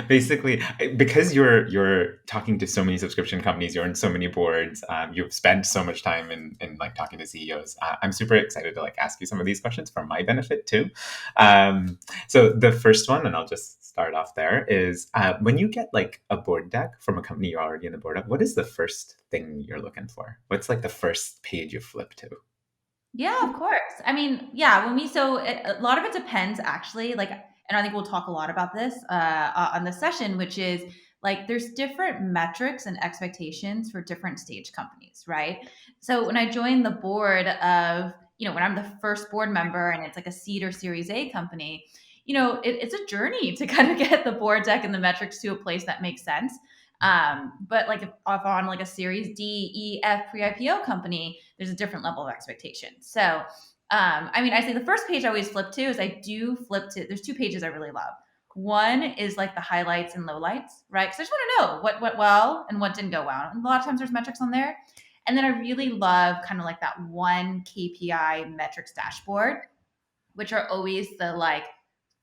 Basically, because you're talking to so many subscription companies, you're in so many boards, you've spent so much time in like talking to CEOs. I'm super excited to like ask you some of these questions for my benefit too. So the first one, and I'll just start off there, is when you get like a board deck from a company you're already in the board of, what is the first thing you're looking for? What's like the first page you flip to? Yeah, of course. I mean, yeah, a lot of it depends actually, like, and I think we'll talk a lot about this on the session, which is like there's different metrics and expectations for different stage companies, right? So when I joined the board of, when I'm the first board member and it's like a seed or series A company, it's a journey to kind of get the board deck and the metrics to a place that makes sense. But like if on like a series D, E, F pre-IPO company, there's a different level of expectation. So, I mean, I say the first page I always flip to is I do flip to, there's two pages I really love. One is like the highlights and lowlights, right? Because I just want to know what went well and what didn't go well. And a lot of times there's metrics on there. And then I really love kind of like that one KPI metrics dashboard, which are always the like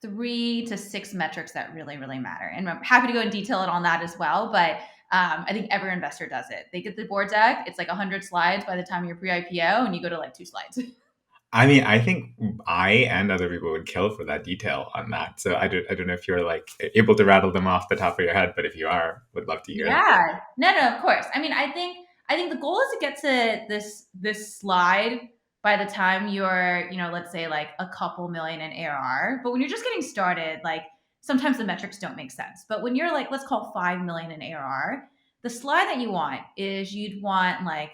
3 to 6 metrics that really, really matter. And I'm happy to go in detail on that as well. But I think every investor does it. They get the board deck. It's like 100 slides by the time you're pre-IPO, and you go to like 2 slides. I mean, I think I and other people would kill for that detail on that. So I don't know if you're like able to rattle them off the top of your head, but if you are, would love to hear them. Yeah. No, of course. I mean, I think the goal is to get to this slide by the time you're, let's say like a couple million in ARR. But when you're just getting started, like sometimes the metrics don't make sense. But when you're like, let's call 5 million in ARR, the slide that you want is you'd want like,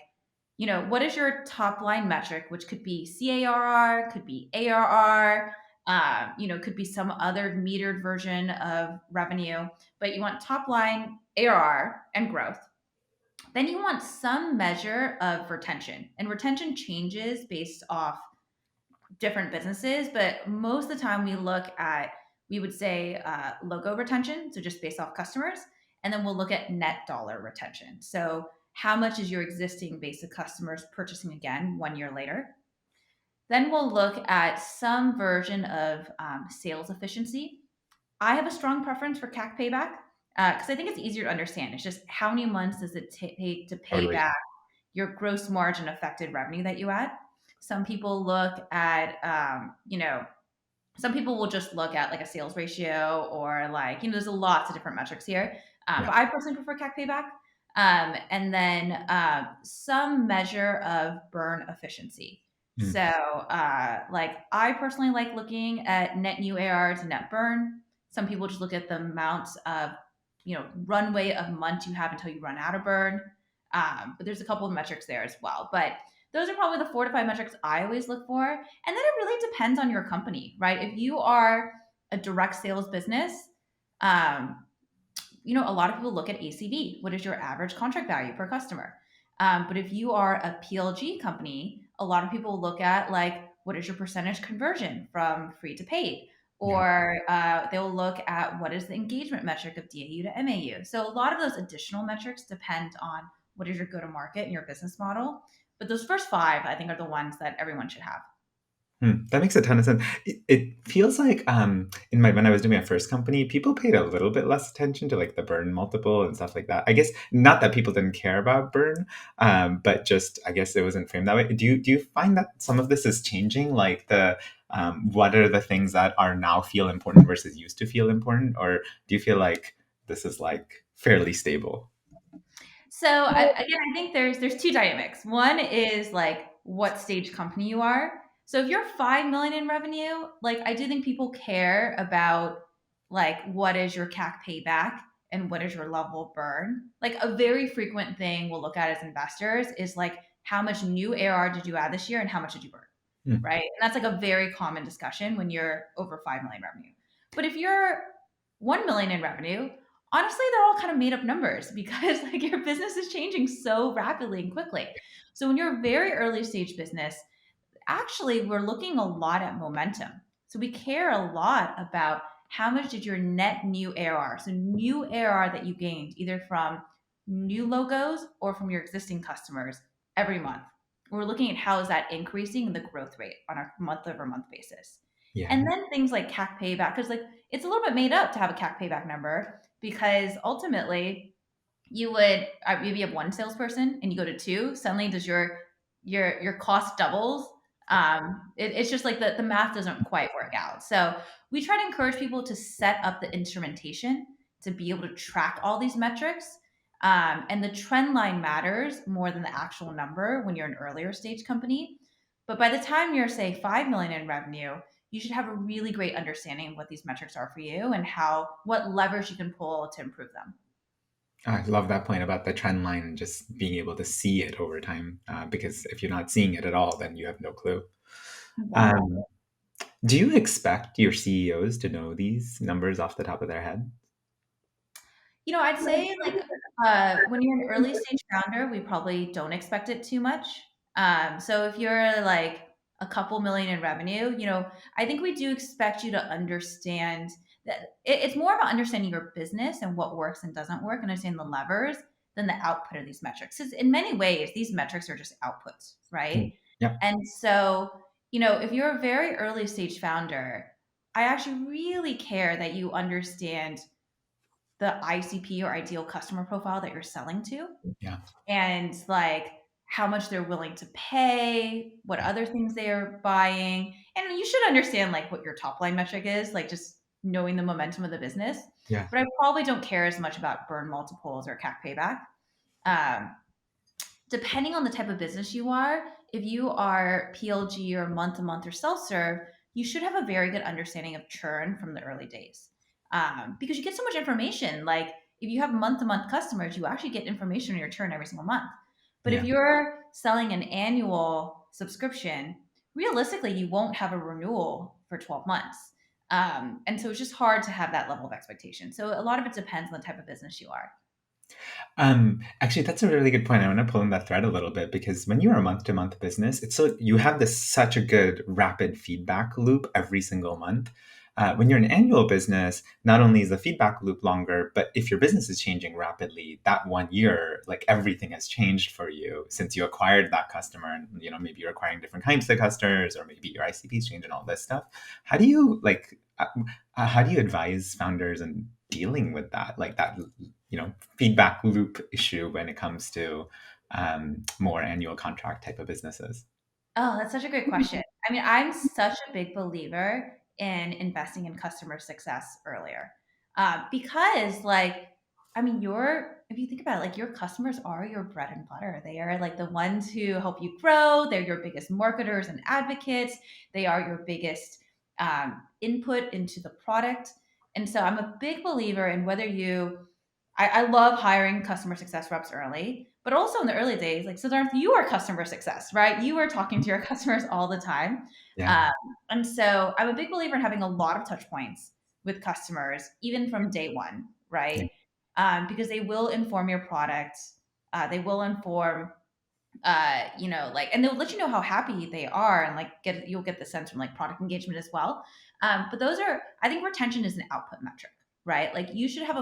what is your top line metric, which could be CARR, could be ARR, could be some other metered version of revenue, but you want top line ARR and growth. Then you want some measure of retention, and retention changes based off different businesses, but most of the time we would say logo retention, so just based off customers, and then we'll look at net dollar retention. So how much is your existing base of customers purchasing again 1 year later? Then we'll look at some version of sales efficiency. I have a strong preference for CAC payback because I think it's easier to understand. It's just how many months does it take to pay Totally. back your gross margin affected revenue that you add? Some people look at, some people will just look at like a sales ratio or like, there's lots of different metrics here. Yeah. But I personally prefer CAC payback. And then some measure of burn efficiency. Mm. So, like I personally like looking at net new ARR to net burn. Some people just look at the amount of, runway of months you have until you run out of burn. But there's a couple of metrics there as well. But those are probably the 4 to 5 metrics I always look for. And then it really depends on your company, right? If you are a direct sales business, um, a lot of people look at ACV. What is your average contract value per customer? But if you are a PLG company, a lot of people look at like, what is your percentage conversion from free to paid? Yeah. Or they'll look at what is the engagement metric of DAU to MAU. So a lot of those additional metrics depend on what is your go to market and your business model. But those first 5, I think, are the ones that everyone should have. That makes a ton of sense. It feels like in my when I was doing my first company, people paid a little bit less attention to like the burn multiple and stuff like that. I guess not that people didn't care about burn, but just I guess it wasn't framed that way. Do you find that some of this is changing? Like the what are the things that are now feel important versus used to feel important, or do you feel like this is like fairly stable? So again, I think there's 2 dynamics. One is like what stage company you are. So if you're 5 million in revenue, like I do think people care about like what is your CAC payback and what is your level of burn. Like a very frequent thing we'll look at as investors is like how much new ARR did you add this year and how much did you burn, Hmm. right? And that's like a very common discussion when you're over 5 million revenue. But if you're 1 million in revenue, honestly, they're all kind of made up numbers because like your business is changing so rapidly and quickly. So when you're a very early stage business, actually we're looking a lot at momentum. So we care a lot about how much did your net new ARR, so new ARR that you gained either from new logos or from your existing customers every month. We're looking at how is that increasing the growth rate on a month over month basis. Yeah. And then things like CAC payback, because like it's a little bit made up to have a CAC payback number, because ultimately you would maybe have one salesperson and you go to two, suddenly does your cost doubles. It's just like the math doesn't quite work out. So we try to encourage people to set up the instrumentation to be able to track all these metrics. And the trend line matters more than the actual number when you're an earlier stage company. But by the time you're, say, 5 million in revenue, you should have a really great understanding of what these metrics are for you and what levers you can pull to improve them. I love that point about the trend line and just being able to see it over time. Because if you're not seeing it at all, then you have no clue. Exactly. Um, do you expect your CEOs to know these numbers off the top of their head? I'd say like when you're an early stage founder, we probably don't expect it too much. So if you're like a couple million in revenue, I think we do expect you to understand that it's more about understanding your business and what works and doesn't work, and understanding the levers than the output of these metrics. Because in many ways, these metrics are just outputs, right? Mm, yep. And so, if you're a very early stage founder, I actually really care that you understand the ICP or ideal customer profile that you're selling to, Yeah. and like how much they're willing to pay, what Yeah. other things they're buying. And you should understand like what your top line metric is, like just knowing the momentum of the business. Yeah. But I probably don't care as much about burn multiples or CAC payback. Um, Depending on the type of business you are, if you are PLG or month to month or self serve, you should have a very good understanding of churn from the early days, because you get so much information. Like if you have month to month customers, you actually get information on your churn every single month. But if Yeah. you're selling an annual subscription, realistically, you won't have a renewal for 12 months. And so it's just hard to have that level of expectation. So a lot of it depends on the type of business you are. Actually, that's a really good point. I want to pull in that thread a little bit because when you're a month-to-month business, it's so you have this such a good rapid feedback loop every single month. When you're an annual business, not only is the feedback loop longer, but if your business is changing rapidly, that 1 year, like everything has changed for you since you acquired that customer, and maybe you're acquiring different kinds of customers, or maybe your ICPs change and all this stuff. How do you how do you advise founders in dealing with that, like that feedback loop issue when it comes to more annual contract type of businesses? Oh, that's such a great question. I mean, I'm such a big believer in investing in customer success earlier, because, like, I mean, if you think about it, like, your customers are your bread and butter. They are like the ones who help you grow. They're your biggest marketers and advocates. They are your biggest input into the product. And so, I'm a big believer in I love hiring customer success reps early, but also in the early days, like Sidharth, you are customer success, right? You are talking to your customers all the time. Yeah. Um, and so I'm a big believer in having a lot of touch points with customers, even from day one, right? Yeah. Because they will inform your product. They will inform like, and they'll let you know how happy they are, and like you'll get the sense from like product engagement as well. But I think retention is an output metric, right? Like you should have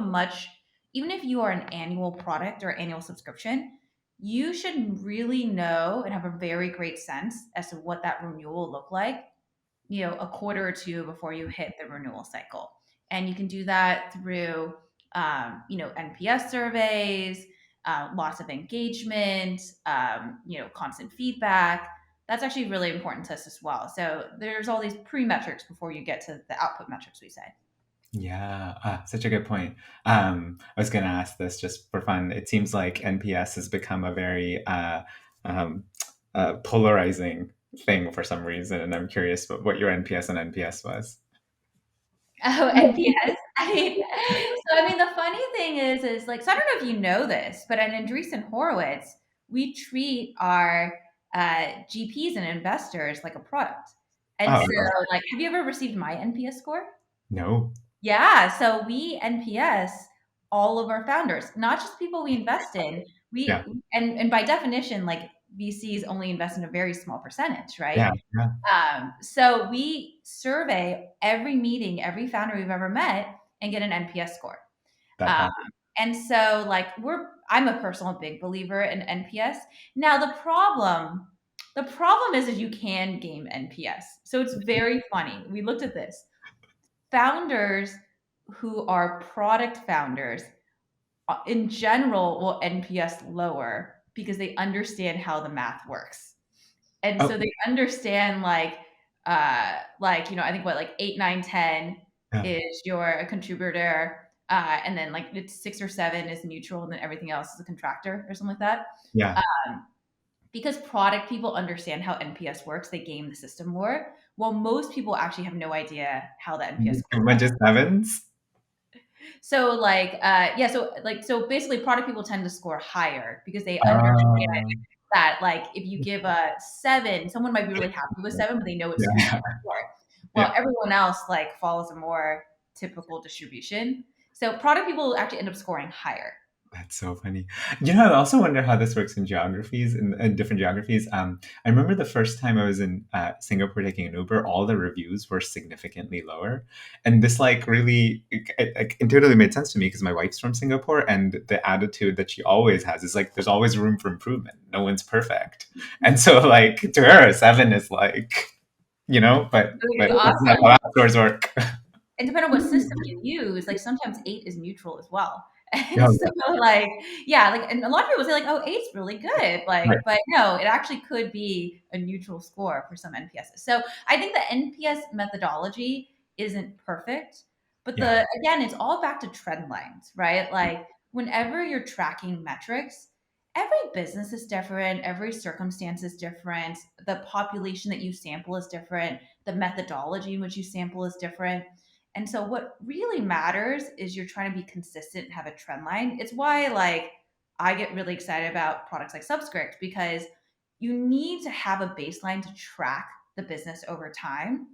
even if you are an annual product or annual subscription, you should really know and have a very great sense as to what that renewal will look like, a quarter or two before you hit the renewal cycle. And you can do that through, NPS surveys, lots of engagement, constant feedback. That's actually really important to us as well. So there's all these pre-metrics before you get to the output metrics, we say. Yeah, such a good point. I was going to ask this just for fun. It seems like NPS has become a very um, polarizing thing for some reason, and I'm curious what your NPS and NPS was. Oh, NPS. The funny thing is like, so I don't know if you know this, but at Andreessen Horowitz, we treat our GPs and investors like a product. And Oh, so, really? like, have you ever received my NPS score? No. Yeah, so we NPS all of our founders, not just people we invest in. Yeah. And by definition, like VCs only invest in a very small percentage, right? Yeah. Yeah. So we survey every meeting, every founder we've ever met, and get an NPS score. That's Um, awesome. and so, like, I'm a personal big believer in NPS. Now, the problem is you can game NPS. So it's very funny. We looked at this. founders who are product founders in general will NPS lower because they understand how the math works. And Oh, so they understand I think what like 8, 9, 10 yeah, is your contributor, and then like it's 6 or 7 is neutral, and then everything else is a contractor or something like that. yeah. Um, because product people understand how NPS works, they game the system more. Well, most people actually have no idea how the NPS Too score much works. is sevens. So so basically product people tend to score higher because they understand Uh, that like if you give a 7, someone might be really happy with 7, but they know it's too much yeah, for. Well, yeah. everyone else like follows a more typical distribution. So product people actually end up scoring higher. That's so funny. I also wonder how this works in geographies, in different geographies. I remember the first time I was in Singapore taking an Uber, all the reviews were significantly lower, and this like really intuitively made sense to me because my wife's from Singapore, and the attitude that she always has is like, "There's always room for improvement. No one's perfect," and so like to her, a 7 is like, but It's that's not how awesome. app stores work. And depending on what system you use, like sometimes 8 is neutral as well. And Yeah, so like, yeah, like and a lot of people say like, oh, eight's really good. right. Like, but no, it actually could be a neutral score for some NPSs. So I think the NPS methodology isn't perfect, but Yeah, the again, it's all back to trend lines, right? Like whenever you're tracking metrics, every business is different, every circumstance is different, the population that you sample is different, the methodology in which you sample is different. And so what really matters is you're trying to be consistent and have a trend line. It's why like I get really excited about products like Subscript because you need to have a baseline to track the business over time.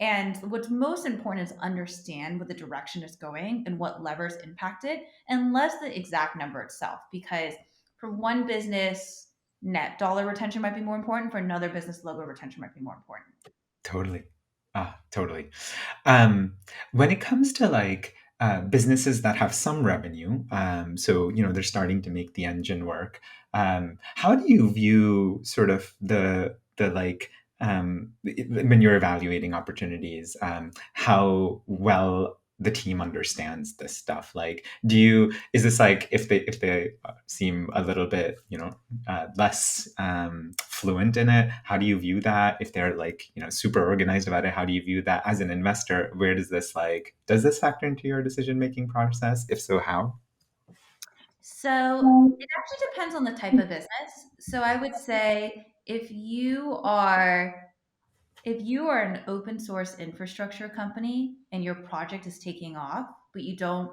And what's most important is understand what the direction is going and what levers impact it, and less the exact number itself. Because for one business, net dollar retention might be more important. For another business, logo retention might be more important. totally. Totally. Um, when it comes to like businesses that have some revenue, so they're starting to make the engine work. How do you view sort of the like when you're evaluating opportunities? How well the team understands this stuff? Like, is this like if they seem a little bit less fluent in it, how do you view that? If they're like super organized about it, how do you view that as an investor? Where does this factor into your decision making process? If so, how? So it actually depends on the type of business. So I would say if you are an open source infrastructure company and your project is taking off, but you don't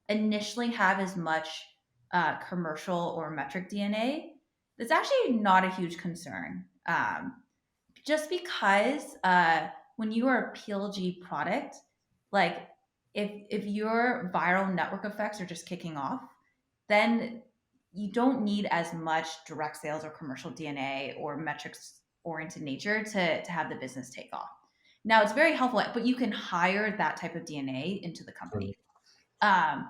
initially have as much commercial or metric DNA, that's actually not a huge concern. Just because when you are a PLG product, like if your viral network effects are just kicking off, then you don't need as much direct sales or commercial DNA or metrics oriented nature to have the business take off. Now it's very helpful, but you can hire that type of DNA into the company. Um,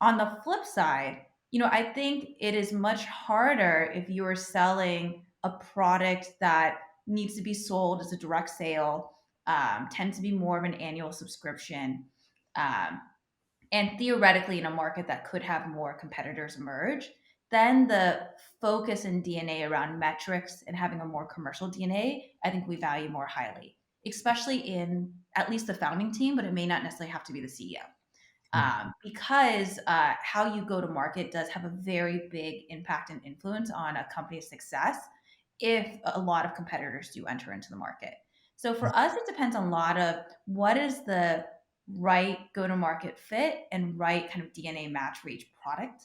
on the flip side, I think it is much harder if you're selling a product that needs to be sold as a direct sale, tends to be more of an annual subscription. Um, and theoretically in a market that could have more competitors emerge, then the focus and DNA around metrics and having a more commercial DNA, I think we value more highly, especially in at least the founding team, but it may not necessarily have to be the CEO. Because how you go to market does have a very big impact and influence on a company's success if a lot of competitors do enter into the market. So for us, it depends on a lot of what is the right go to market fit and right kind of DNA match for each product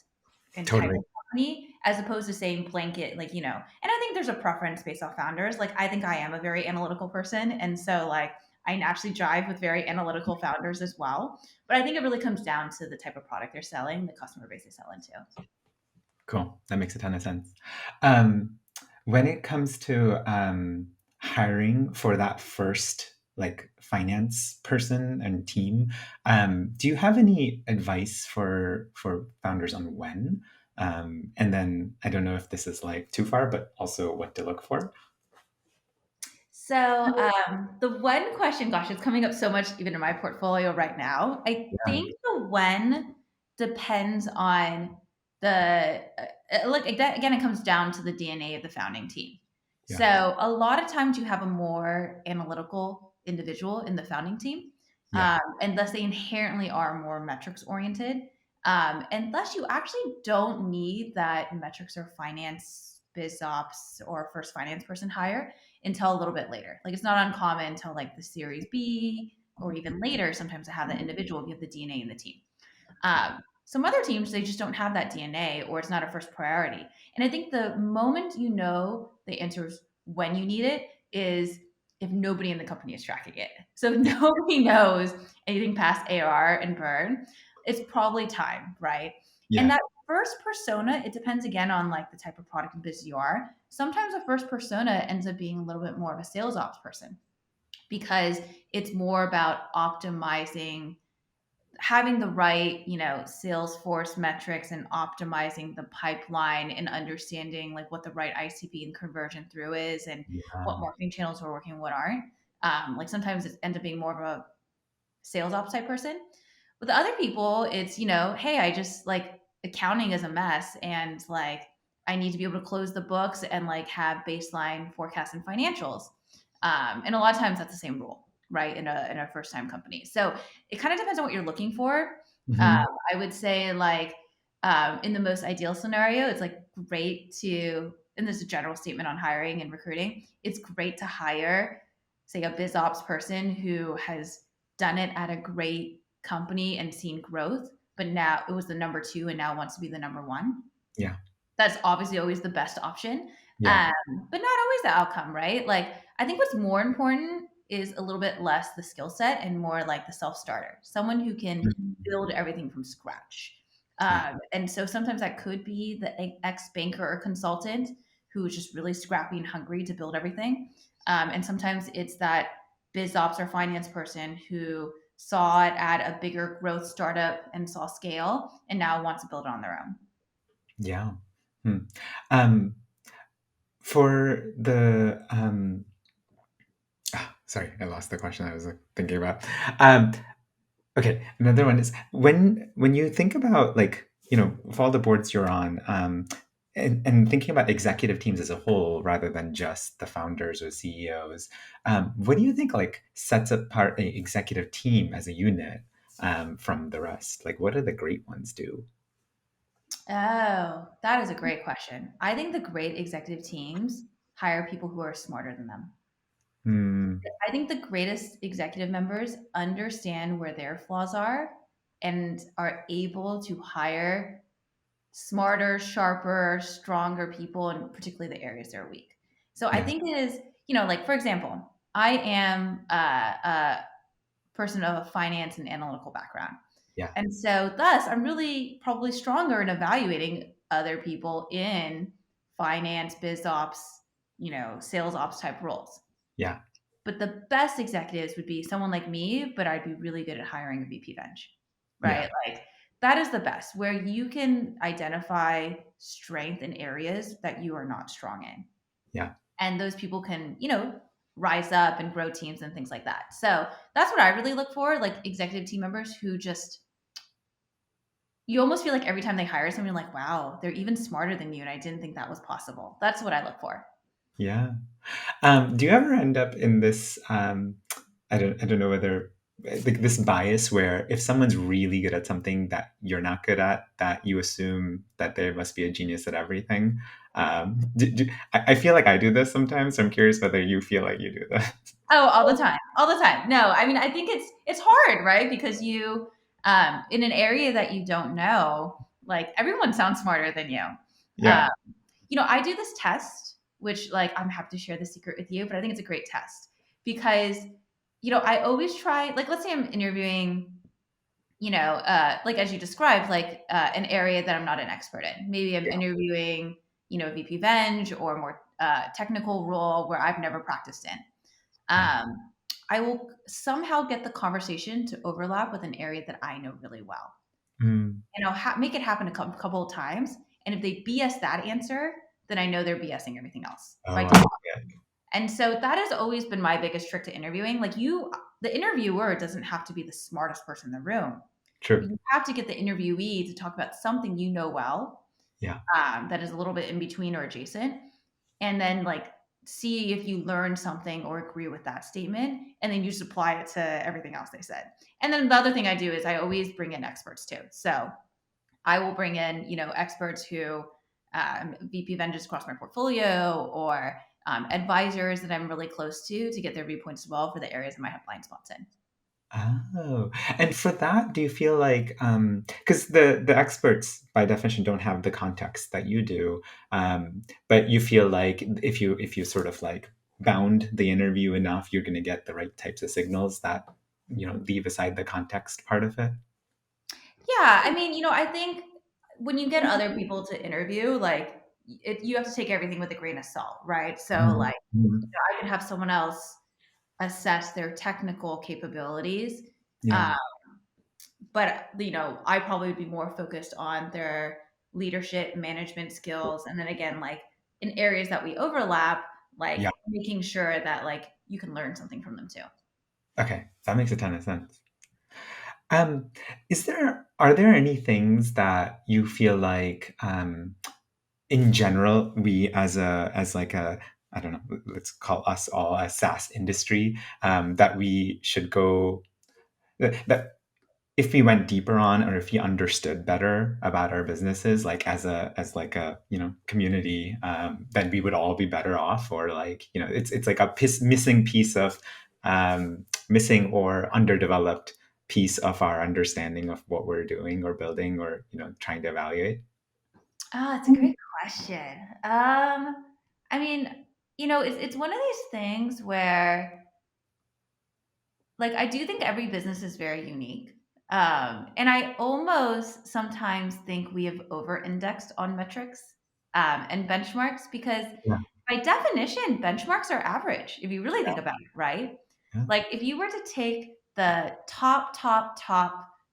and type Totally. of company, as opposed to saying blanket, and I think there's a preference based off founders. Like, I think I am a very analytical person. And so, like, I naturally jive with very analytical founders as well. But I think it really comes down to the type of product they're selling, the customer base they sell into. Cool. That makes a ton of sense. Um, when it comes to hiring for that first like finance person and team, do you have any advice for founders on when? And then I don't know if this is like too far, but also what to look for. So the when question, gosh, it's coming up so much even in my portfolio right now. I Yeah, think the when depends on the like again, it comes down to the DNA of the founding team. yeah, So a lot of times you have a more analytical individual in the founding team, yeah, and thus they inherently are more metrics oriented. And thus you actually don't need that metrics or finance biz ops or first finance person hire until a little bit later. Like it's not uncommon until like the series B or even later sometimes to have that individual give the DNA in the team. Some other teams, they just don't have that DNA or it's not a first priority. And I think the moment you know the answer is when you need it is if nobody in the company is tracking it. So if yeah, nobody knows anything past AR and burn, it's probably time, right? And yeah, that first persona, it depends again on like the type of product and business you are. Sometimes a first persona ends up being a little bit more of a sales ops person because it's more about optimizing having the right, Salesforce metrics and optimizing the pipeline and understanding like what the right ICP and conversion through is and what yeah, marketing channels are working, what aren't. Like sometimes it ends up being more of a sales ops type person. With the other people, it's, hey, I just like accounting is a mess and like I need to be able to close the books and like have baseline forecasts and financials. And a lot of times that's the same rule, right? In a first time company. So it kind of depends on what you're looking for. Um, hmm, I would say like in the most ideal scenario, it's like great to, and this is a general statement on hiring and recruiting. It's great to hire, say, a biz ops person who has done it at a great company and seen growth, but now it was the number two and now wants to be the number one. yeah, That's obviously always the best option, yeah, but not always the outcome, right? Like, I think what's more important is a little bit less the skill set and more like the self starter, someone who can mhm, build everything from scratch. yeah, And so sometimes that could be the ex banker or consultant who is just really scrappy and hungry to build everything. And sometimes it's that biz ops or finance person who saw it at a bigger growth startup and saw scale and now wants to build it on their own. yeah. Hmm. Um, for the sorry, I lost the question I was thinking about. Um, Okay, another one is when you think about like, of all the boards you're on, and thinking about executive teams as a whole rather than just the founders or CEOs, what do you think like sets apart an executive team as a unit from the rest? Like, what do the great ones do? Oh, that is a great question. I think the great executive teams hire people who are smarter than them. Hmm. I think the greatest executive members understand where their flaws are and are able to hire smarter, sharper, stronger people, and particularly the areas they're weak. So I Yeah, think it is, like for example, I am a person of a finance and analytical background. yeah, And so, thus, I'm really probably stronger in evaluating other people in finance, biz ops, sales ops type roles. yeah, But the best executives would be someone like me, but I'd be really good at hiring a VP Veng, yeah, right? Like that is the best where you can identify strength in areas that you are not strong in. yeah, And those people can, rise up and grow teams and things like that. So that's what I really look for, like executive team members who just you almost feel like every time they hire someone, you're like, wow, they're even smarter than you. And I didn't think that was possible. That's what I look for. yeah. Do you ever end up in this? I don't know whether like this bias where if someone's really good at something that you're not good at, that you assume that they must be a genius at everything. I feel like I do this sometimes. So I'm curious whether you feel like you do that. Oh, all the time. All the time. No, I mean, I think it's hard, right? Because you in an area that you don't know, like everyone sounds smarter than you. Yeah, Um, I do this test, which like I'm happy to share the secret with you, but I think it's a great test because I always try like let's say I'm interviewing like as you described, like an area that I'm not an expert in. Maybe I'm yeah, interviewing, VP Veng or more technical role where I've never practiced in. yeah, I will somehow get the conversation to overlap with an area that I know really well. mm, And I'll make it happen a couple of times. And if they BS that answer, then I know they're BSing everything else by oh, default. And so that has always been my biggest trick to interviewing. Like the interviewer doesn't have to be the smartest person in the room. True. You have to get the interviewee to talk about something you know well, Yeah. that is a little bit in between or adjacent, and then like see if you learn something or agree with that statement, and then you just apply it to everything else they said. And then the other thing I do is I always bring in experts too. So I will bring in, experts who VP vendors across my portfolio or advisors that I'm really close to get their viewpoints as well for the areas I might have blind spots in. Oh, and for that, do you feel like, because the experts by definition don't have the context that you do, but you feel like if you sort of like bound the interview enough, you're going to get the right types of signals that leave aside the context part of it. Yeah, I mean, I think when you get other people to interview, like you have to take everything with a grain of salt, right? So, Mhm. like, Mhm. I could have someone else assess their technical capabilities, Yeah, uh, but I probably would be more focused on their leadership, management skills, and then again, like in areas that we overlap, yeah. like making sure that like you can learn something from them too. Okay, that makes a ton of sense. Um, are there any things that you feel like, in general, we as like a, I don't know, let's call us all a SaaS industry, that we should go, that if we went deeper on, or if we understood better about our businesses, like as like a community, then we would all be better off, or like it's like a missing piece of, missing or underdeveloped piece of our understanding of what we're doing or building, or trying to evaluate. Oh, it's a great question. I mean, it's one of these things where like I do think every business is very unique. And I almost sometimes think we have over indexed on metrics and benchmarks because Yeah, by definition, benchmarks are average if you really yeah, think about it, right? yeah, Like if you were to take the top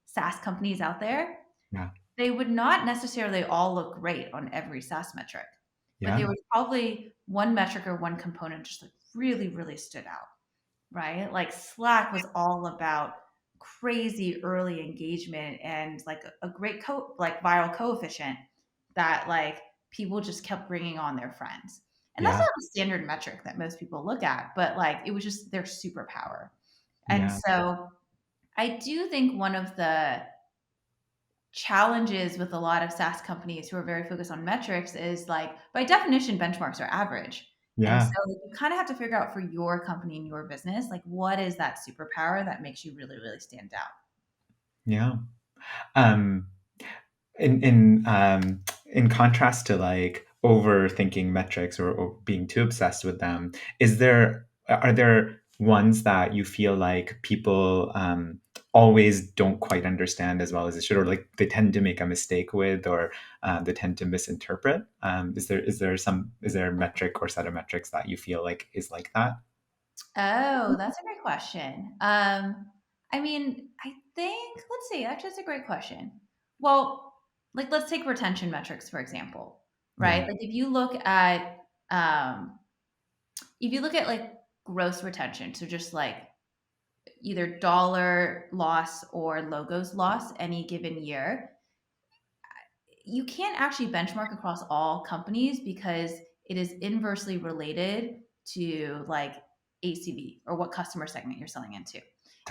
SaaS companies out there, yeah, they would not necessarily all look great on every SaaS metric, but there yeah, was probably one metric or one component just like really, really stood out, right? Like Slack was all about crazy early engagement and like a great like viral coefficient that like people just kept bringing on their friends. And that's yeah, not the standard metric that most people look at, but like it was just their superpower. And yeah, so I do think one of the challenges with a lot of SaaS companies who are very focused on metrics is like by definition benchmarks are average. And so yeah, you kind of have to figure out for your company and your business like what is that superpower that makes you really really stand out. yeah. Um, in contrast to like overthinking metrics, or being too obsessed with them, are there ones that you feel like people, always don't quite understand as well as they should, or like they tend to make a mistake with, or they tend to misinterpret? Is there a metric or set of metrics that you feel like is like that? Oh, that's a great question. I mean, I think let's see. Actually, that's a great question. Well, like let's take retention metrics for example, right? Yeah, Like if you look at like gross retention, so just like either dollar loss or logos loss any given year, you can't actually benchmark across all companies because it is inversely related to like ACV or what customer segment you're selling into.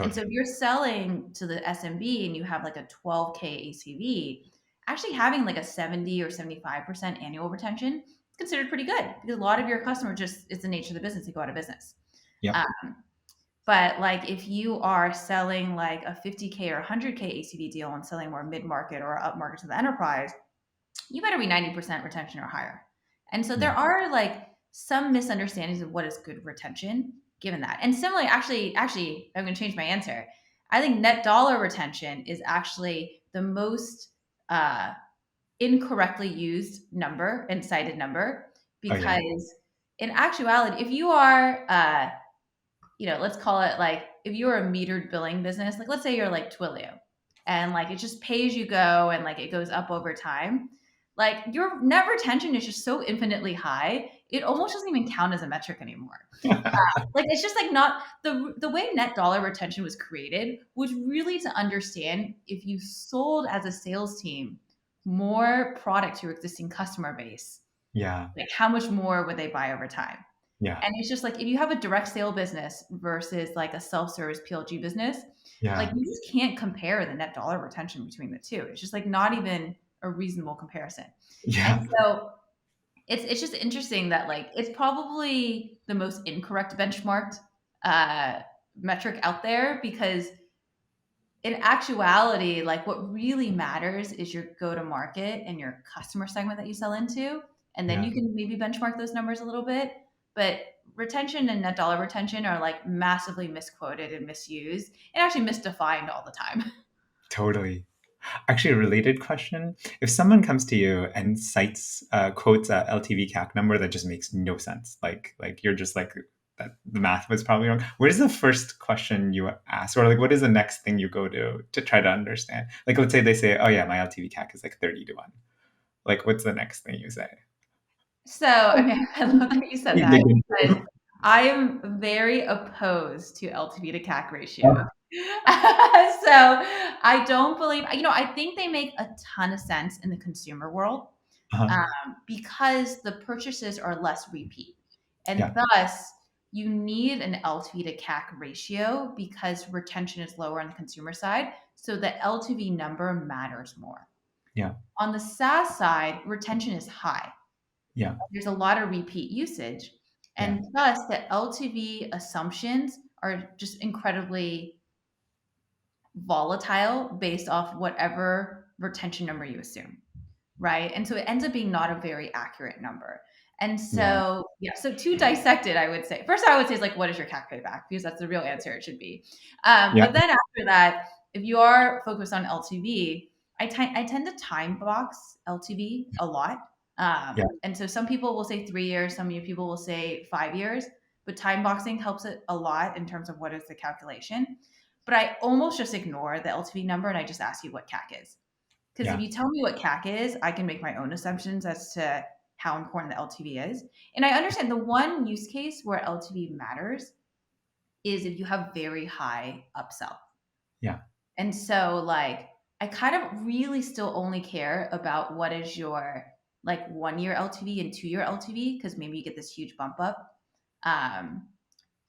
And so if totally. you're selling to the SMB and you have like a 12K ACV, actually having like a 70 or 75% annual retention is considered pretty good because a lot of your customers just, it's the nature of the business to go out of business. Yep. Um, but like if you are selling like a 50K or 100K ACV deal and selling more mid market or up market to the enterprise, you better be 90% retention or higher. And so there Yeah. are like some misunderstandings of what is good retention given that. And similarly, actually, I'm going to change my answer. I think net dollar retention is actually the most uh, incorrectly used number and cited number Oh yeah. because in actuality, if you are let's call it like if you're a metered billing business, like let's say you're like Twilio and like it just pays you go and like it goes up over time, like your net retention is just so infinitely high. it almost doesn't even count as a metric anymore. Like it's just like not the way net dollar retention was created was really to understand if you sold as a sales team more product to your existing customer base, Yeah. like how much more would they buy over time? Yeah. And it's just like if you have a direct sale business versus like a self-service PLG business, like Yeah. you just can't compare the net dollar retention between the two. It's just like not even a reasonable comparison. And Yeah. so it's just interesting that like it's probably the most incorrect benchmarked uh, metric out there because in actuality, like what really matters is your go to market and your customer segment that you sell into. And then Yeah. you can maybe benchmark those numbers a little bit. But retention and net dollar retention are like massively misquoted and misused and actually misdefined all the time. Totally. Actually, a related question. If someone comes to you and cites, quotes a LTV CAC number that just makes no sense, like you're just like, that the math was probably wrong. What is the first question you ask? Or like, what is the next thing you go to try to understand? Like, let's say they say, oh yeah, my LTV CAC is like 30 to 1. Like, what's the next thing you say? So, I mean, I love that you said that Like, because I am very opposed to LTV to CAC ratios. oh, So I don't believe, I think they make a ton of sense in the consumer world uh-huh. because the purchases are less repeat. And Yeah. thus, you need an LTV to CAC ratio because retention is lower on the consumer side. So the LTV number matters more. Yeah. On the SaaS side, retention is high. Yeah. There's a lot of repeat usage. Yeah. And thus, the LTV assumptions are just incredibly volatile based off whatever retention number you assume, right? And so it ends up being not a very accurate number. And Yeah. so, yeah, so to dissect it, I would say, first I would say is like, what is your CAC payback? Because that's the real answer it should be. Yeah. But then after that, if you are focused on LTV, I tend to time box LTV a lot. Yeah. And so some people will say 3 years, some people will say 5 years, but time boxing helps it a lot in terms of what is the calculation. But I almost just ignore the LTV number and I just ask you what CAC is. Because if Yeah. you tell me what CAC is, I can make my own assumptions as to how important the LTV is. And I understand the one use case where LTV matters is if you have very high upsell. Yeah. And so, like, I kind of really still only care about what is your like 1 year LTV and 2 year LTV because maybe you get this huge bump up. Um,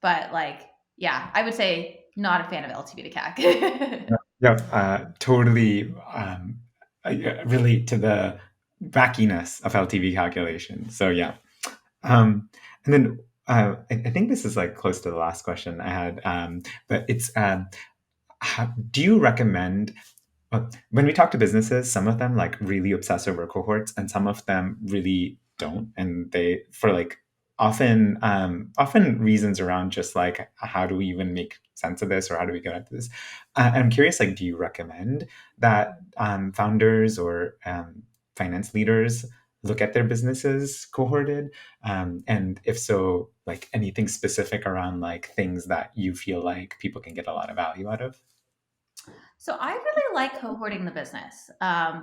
but like, yeah, I would say not a fan of LTV to CAC. Yeah. Totally, relate to the wackiness of LTV calculation. So yeah. And then I think this is like close to the last question I had, but it's do you recommend when we talk to businesses, some of them like really obsess over cohorts, and some of them really don't, and they for like often reasons around just like how do we even make sense of this or how do we get into this. I'm curious, like, do you recommend that founders or finance leaders look at their businesses cohorted? And if so, like anything specific around like things that you feel like people can get a lot of value out of? So I really like cohorting the business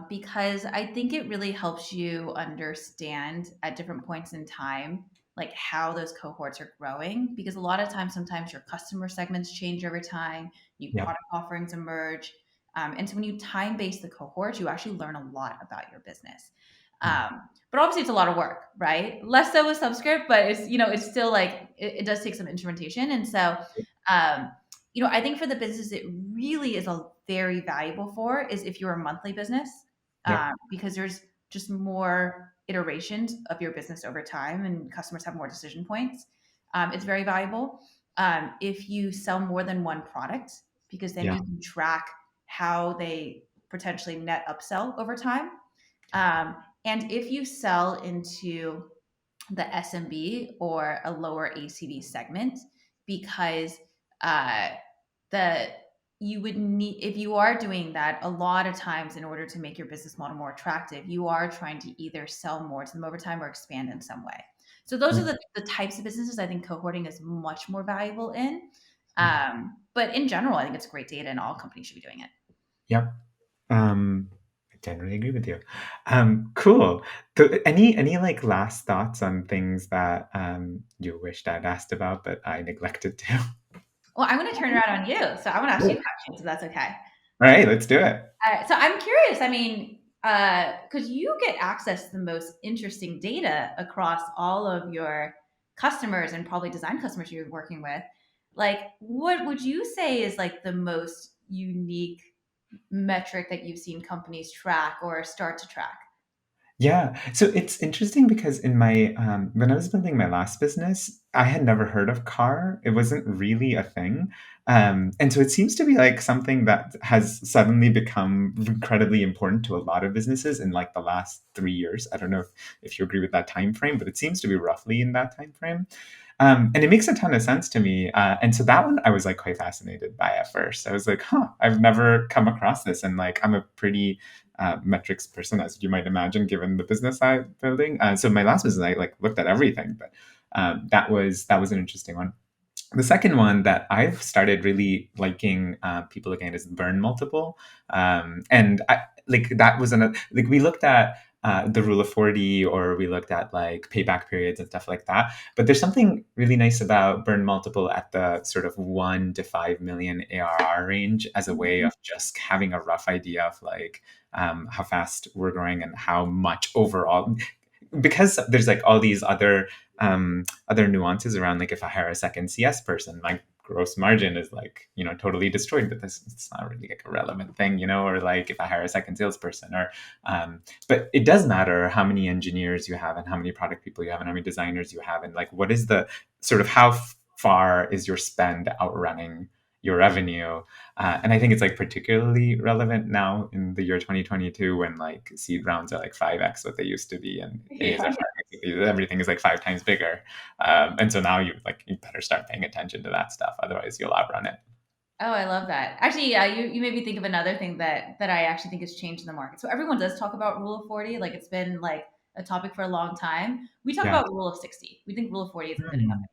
because I think it really helps you understand at different points in time like how those cohorts are growing because a lot of times sometimes your customer segments change over time, new Yeah. product offerings emerge, and so when you time base the cohorts you actually learn a lot about your business. Yeah. But obviously it's a lot of work, right? Less so with Subscript, but it's still like it does take some instrumentation. And so um, I think for the business it really is a very valuable for is if you're a monthly business, Yep. because there's just more iterations of your business over time and customers have more decision points. It's very valuable. If you sell more than one product, because then Yeah. you can track how they potentially net upsell over time. Um, and if you sell into the SMB or a lower ACV segment, because uh, the you would need if you are doing that a lot of times in order to make your business model more attractive, you are trying to either sell more to them over time or expand in some way. So those are Yep. the types of businesses I think cohorting is much more valuable in. Yep. But in general, I think it's great data and all companies should be doing it. Yep. Um, Generally agree with you. Cool. So any like last thoughts on things that you wished I'd asked about but I neglected to? Well, I'm going to turn around on you. So I want to ask you Cool. questions if that's okay. All right, let's do it. So I'm curious. I mean, because you get access to the most interesting data across all of your customers and probably design customers you're working with. Like, what would you say is like the most unique metric that you've seen companies track or start to track? Yeah. So it's interesting because in my when I was building my last business, I had never heard of car. It wasn't really a thing. And so it seems to be like something that has suddenly become incredibly important to a lot of businesses in like the last 3 years. I don't know if you agree with that time frame, but it seems to be roughly in that time frame. And it makes a ton of sense to me. And so that one I was like quite fascinated by at first. I was like, huh, I've never come across this. And like I'm a pretty metrics person, as you might imagine, given the business I'm building. So my last business, I like looked at everything, but that was an interesting one. The second one that I've started really liking people looking at is burn multiple, and I, like that was like we looked at the rule of 40 or we looked at like payback periods and stuff like that. But there's something really nice about burn multiple at the sort of 1 to 5 million ARR range as a way of just having a rough idea of like how fast we're growing and how much overall, because there's like all these other nuances around like if I hire a second CS person, my gross margin is like, totally destroyed, but this it's not really like a relevant thing, or like if I hire a second salesperson or but it does matter how many engineers you have and how many product people you have and how many designers you have and like what is the sort of how far is your spend outrunning your revenue. And I think it's like particularly relevant now in the year 2022 when like seed rounds are like 5x what they used to be and A's are Yeah. 5x, everything is like 5 times bigger. And so now you better start paying attention to that stuff, otherwise you'll outrun it. Oh, I love that. Actually, yeah, you made me think of another thing that I actually think has changed in the market. So everyone does talk about rule of 40, like it's been like a topic for a long time. We talk Yeah. about rule of 60. We think rule of 40 isn't good enough Mm. anymore.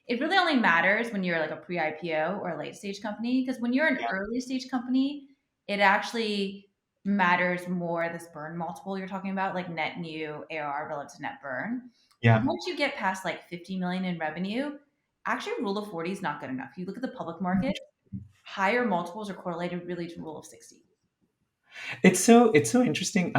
It really only matters when you're like a pre-IPO or a late stage company, because when you're an early stage company, it actually matters more this burn multiple you're talking about, like net new ARR relative to net burn. Yeah. Once you get past like 50 million in revenue, actually rule of 40 is not good enough. You look at the public market, higher multiples are correlated really to rule of 60. It's so interesting.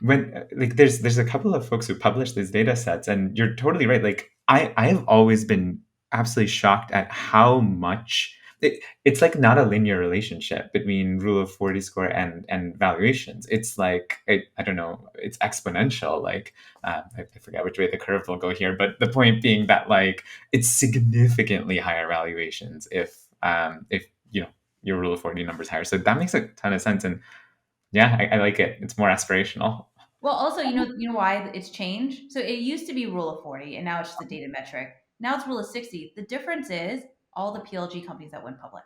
When like there's a couple of folks who publish these data sets, and you're totally right. Like I have always been absolutely shocked at how much it's like not a linear relationship between rule of 40 score and valuations. It's like I don't know, it's exponential. Like I forget which way the curve will go here, but the point being that like it's significantly higher valuations if your rule of 40 numbers higher. So that makes a ton of sense. And yeah, I like it. It's more aspirational. Well, also, you know why it's changed? So it used to be rule of 40 and now it's just a data metric. Now it's rule of 60. The difference is all the PLG companies that went public.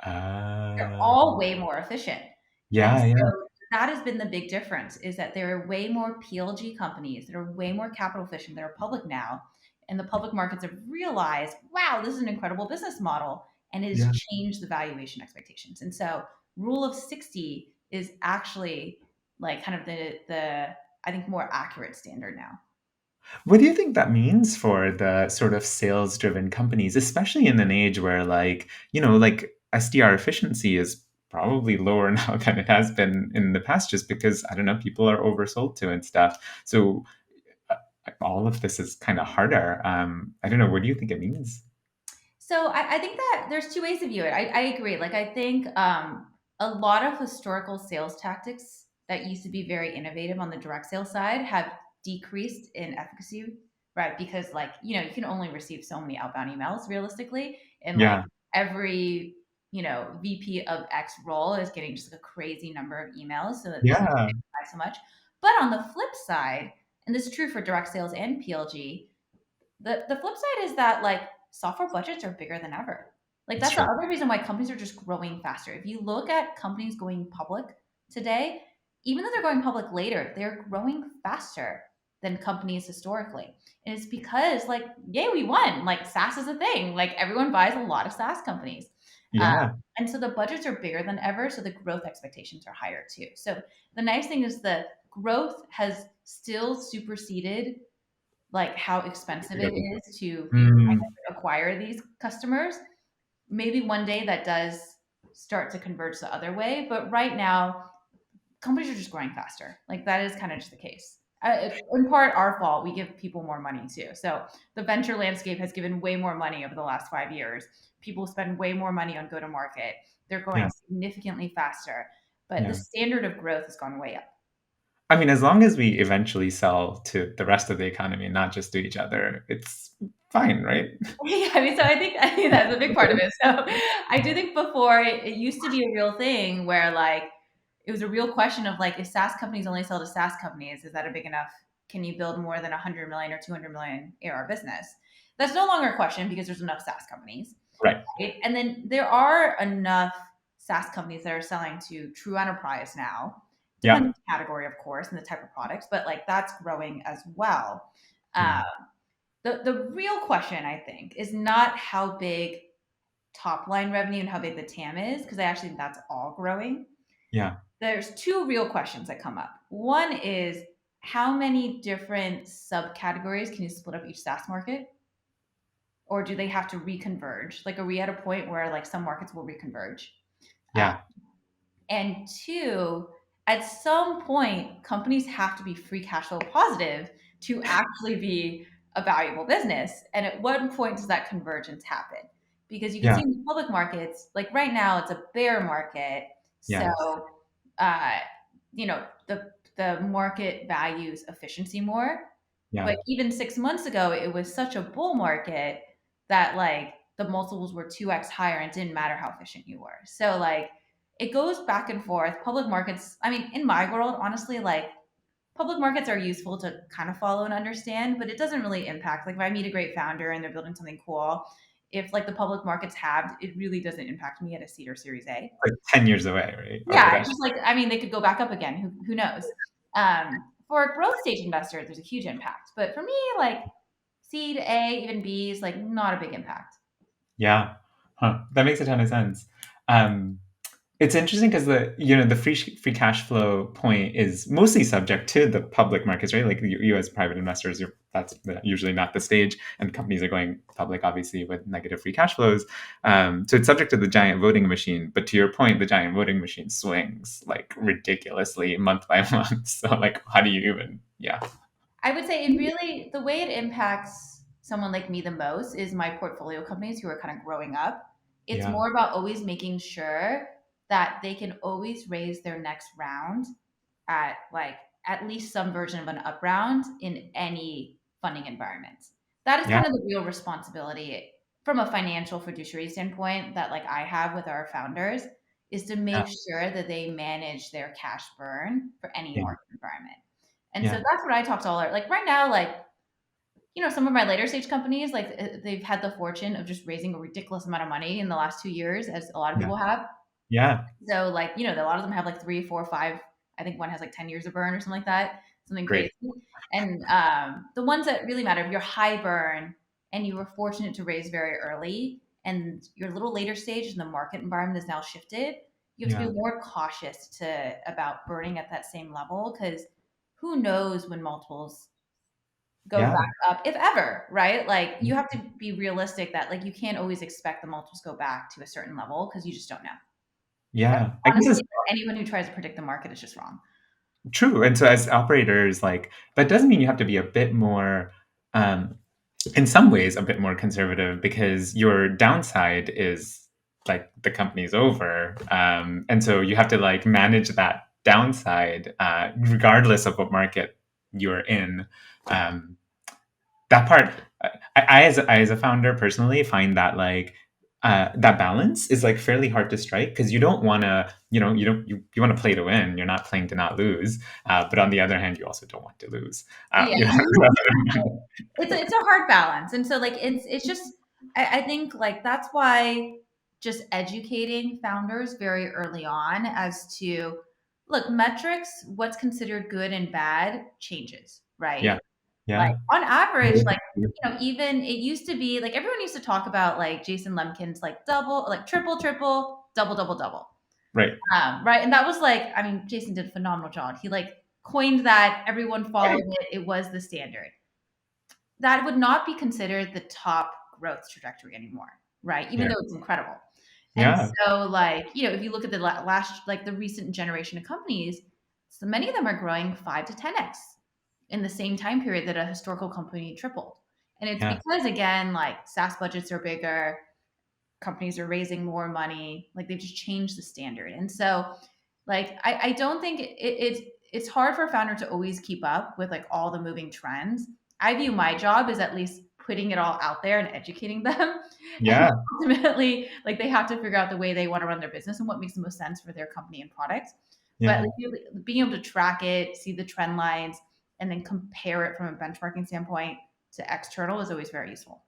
They're Uh, all way more efficient. And yeah, yeah, so that has been the big difference is that there are way more PLG companies that are way more capital efficient that are public now. And the public markets have realized, wow, this is an incredible business model and it has yeah. changed the valuation expectations. And so rule of 60 is actually like kind of the I think more accurate standard now. What do you think that means for the sort of sales-driven companies, especially in an age where like SDR efficiency is probably lower now than it has been in the past, just because I don't know, people are oversold to and stuff. So uh, all of this is kind of harder. I don't know. What do you think it means? So I think that there's two ways to view it. I agree. Like I think a lot of historical sales tactics that used to be very innovative on the direct sales side have decreased in efficacy, right? Because like you can only receive so many outbound emails realistically, and like Yeah, every VP of X role is getting just like a crazy number of emails, so that this is yeah, so much. But on the flip side, and this is true for direct sales and PLG, the flip side is that like software budgets are bigger than ever. Like it's that's the true. other reason why companies are just growing faster. If you look at companies going public today, even though they're going public later, they're growing faster than companies historically. And it's because like, yay, we won. Like SaaS is a thing. Like everyone buys a lot of SaaS companies. Yeah. And so the budgets are bigger than ever, so the growth expectations are higher too. So the nice thing is the growth has still superseded like how expensive it is to Mm, acquire these customers. Maybe one day that does start to converge the other way, but right now companies are just growing faster. Like that is kind of just the case. In part, our fault. We give people more money too. So the venture landscape has given way more money over the last 5 years. People spend way more money on go to market. They're growing yeah. significantly faster, but the Yeah. standard of growth has gone way up. I mean, as long as we eventually sell to the rest of the economy, not just to each other, it's fine, right? Yeah, I mean, so I think that's a big part of it. So I do think before it used to be a real thing where like it was a real question of like if SaaS companies only sell to SaaS companies, is that a big enough? Can you build more than 100 million or 200 million ARR business? That's no longer a question because there's enough SaaS companies, Right. right? And then there are enough SaaS companies that are selling to true enterprise now. Depends Yeah. on the category, of course, and the type of products, but like that's growing as well. Yeah. Um, the real question, I think, is not how big top line revenue and how big the TAM is, because I actually think that's all growing. Yeah. There's two real questions that come up. One is how many different subcategories can you split up each SaaS market? Or do they have to reconverge? Like, are we at a point where like some markets will reconverge? Uh, Yeah. And two, at some point, companies have to be free cash flow positive to actually be a valuable business. And at what point does that convergence happen? Because you can see Yeah. in the public markets, like right now, it's a bear market. So, Yeah. uh, the market values efficiency more. Yeah. But even 6 months ago, it was such a bull market that like the multiples were 2x higher and it didn't matter how efficient you were. So like it goes back and forth. Public markets, I mean, in my world, honestly, like public markets are useful to kind of follow and understand, but it doesn't really impact. Like if I meet a great founder and they're building something cool, if like the public markets halved, it really doesn't impact me at a seed or series A. Like 10 years away, right? Or Yeah, it's potentially. just like I mean, they could go back up again. Who knows? For growth stage investors, there's a huge impact. But for me, like seed A, even B is like not a big impact. Yeah. Huh. That makes a ton of sense. Um, It's interesting because the free cash flow point is mostly subject to the public markets, right? Like you as private investors, that's usually not the stage, and companies are going public, obviously, with negative free cash flows. So it's subject to the giant voting machine. But to your point, the giant voting machine swings like ridiculously month by month. So like, how do you even? Yeah, I would say it really the way it impacts someone like me the most is my portfolio companies who are kind of growing up. It's yeah, more about always making sure that they can always raise their next round at like at least some version of an up round in any funding environment. That is yeah, kind of the real responsibility from a financial fiduciary standpoint that like I have with our founders is to yeah, make sure that they manage their cash burn for any yeah, market environment. And so yeah, that's what I talk to all our like right now, like, some of my later stage companies, like they've had the fortune of just raising a ridiculous amount of money in the last 2 years, as a lot of yeah, people have. yeah, So like, a lot of them have like 3, 4, 5. I think one has like 10 years of burn or something like that, something great, crazy. And the ones that really matter, if you're high burn and you were fortunate to raise very early and your little later stage and the market environment is now shifted, you have to yeah, be more cautious to about burning at that same level because who knows when multiples go yeah, back up, if ever, right? Like you have to be realistic that like you can't always expect the multiples go back to a certain level because you just don't know. And yeah. I guess honestly, it's anyone who tries to predict the market is just wrong. true. And so as operators, like that doesn't mean you have to be a bit more, um, in some ways, a bit more conservative because your downside is like the company's over, and so you have to like manage that downside regardless of what market you're in. Um, that part, I as a founder personally find that like that balance is like fairly hard to strike because you don't want to, you want to play to win. You're not playing to not lose, but on the other hand, you also don't want to lose. Yeah, You know? it's a hard balance, and so like it's just I think like that's why just educating founders very early on as to look metrics, what's considered good and bad changes, Yeah, right? Like Yeah. on average, like, even it used to be like everyone used to talk about like Jason Lemkin's like double, like triple, triple, double, double, double. Right. Right. And that was like, I mean, Jason did a phenomenal job. He like coined that, everyone followed it, it was the standard. That would not be considered the top growth trajectory anymore, right? Even Yeah. though it's incredible. And Yeah. so, like, if you look at the last, like the recent generation of companies, so many of them are growing 5 to 10x in the same time period that a historical company tripled. And it's Yeah. because, again, like SaaS budgets are bigger, companies are raising more money, like they've just changed the standard. And so, like, I don't think it's hard for a founder to always keep up with like all the moving trends. I view my job as at least putting it all out there and educating them. And Yeah. ultimately, like they have to figure out the way they want to run their business and what makes the most sense for their company and product. But Yeah. like being able to track it, see the trend lines, and then compare it from a benchmarking standpoint to external is always very useful.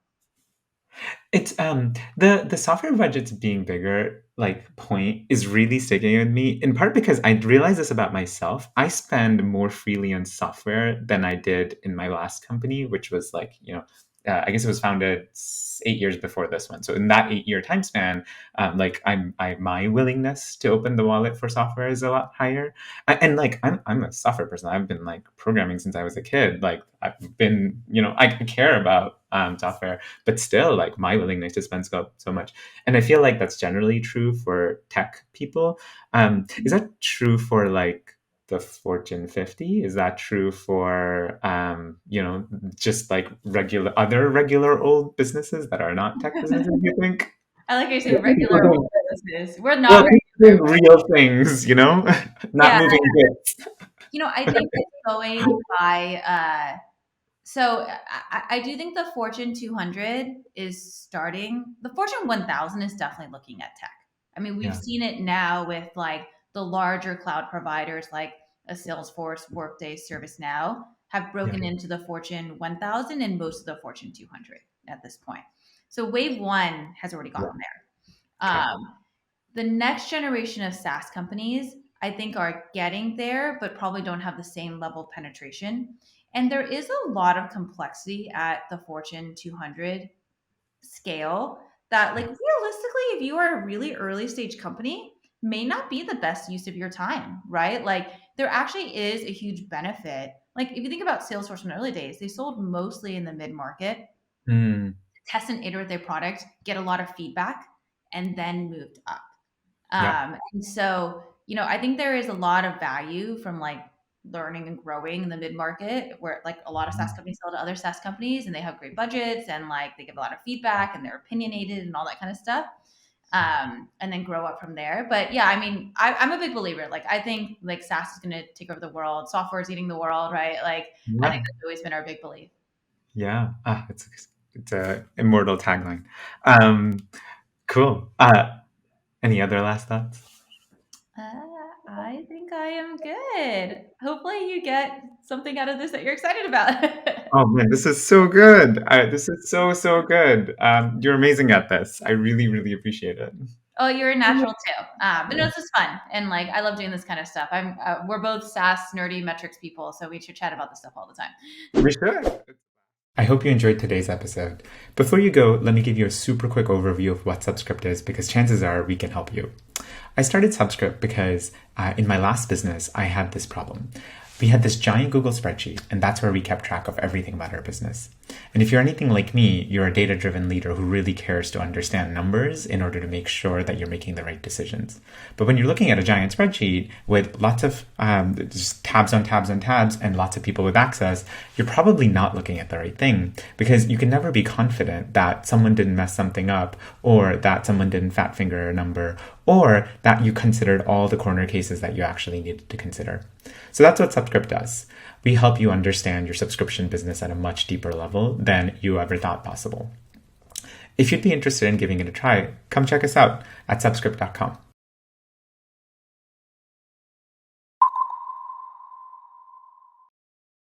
It's the software budgets being bigger like point is really sticking with me in part because I realize this about myself. I spend more freely on software than I did in my last company, which was like, I guess it was founded 8 years before this one. So in that 8 year time span, like my willingness to open the wallet for software is a lot higher. And like I'm a software person. I've been like programming since I was a kid. Like I've been, I care about software, but still like my willingness to spend so much. And I feel like that's generally true for tech people. Is that true for like the Fortune 50? Is that true for just like regular old businesses that are not tech businesses, you think? I like how you say What people regular doing- old businesses. We're Well, not people doing regular. real things, not Yeah, moving bits. I think it's going by. So I do think the Fortune 200 is starting. The Fortune 1000 is definitely looking at tech. I mean, we've Yeah, seen it now with like the larger cloud providers like a Salesforce, Workday, ServiceNow have yeah, broken into the Fortune 1000 and most of the Fortune 200 at this point. So wave one has already yeah. gotten there. Okay. The next generation of SaaS companies, I think, are getting there, but probably don't have the same level of penetration. And there is a lot of complexity at the Fortune 200 scale that, like, realistically, if you are a really early stage company, may not be the best use of your time, right? Like, there actually is a huge benefit. Like, if you think about Salesforce in the early days, they sold mostly in the mid market, Mm, test and iterate their product, get a lot of feedback, and then moved up. yeah. And so, I think there is a lot of value from like learning and growing in the mid market where like a lot of SaaS companies sell to other SaaS companies and they have great budgets and like they give a lot of feedback and they're opinionated and all that kind of stuff. And then grow up from there. But yeah, I mean, I'm a big believer. Like, I think like SaaS is going to take over the world. Software is eating the world, right? Like, I think Yeah. that's always been our big belief. Yeah. It's a immortal tagline. Cool. Any other last thoughts? I think I am good. Hopefully, you get something out of this that you're excited about. Oh man, this is so good. This is so good. You're amazing at this. I really, really appreciate it. Oh, you're a natural too. But no, this is fun, and like I love doing this kind of stuff. We're both SaaS nerdy metrics people, so we should chat about this stuff all the time. We should. I hope you enjoyed today's episode. Before you go, let me give you a super quick overview of what Subscript is because chances are we can help you. I started Subscript because in my last business, I had this problem. We had this giant Google spreadsheet, and that's where we kept track of everything about our business. And if you're anything like me, you're a data-driven leader who really cares to understand numbers in order to make sure that you're making the right decisions. But when you're looking at a giant spreadsheet with lots of just tabs on tabs on tabs and lots of people with access, you're probably not looking at the right thing because you can never be confident that someone didn't mess something up or that someone didn't fat finger a number or that you considered all the corner cases that you actually needed to consider. So that's what Subscript does. We help you understand your subscription business at a much deeper level than you ever thought possible. If you'd be interested in giving it a try, come check us out at subscript.com.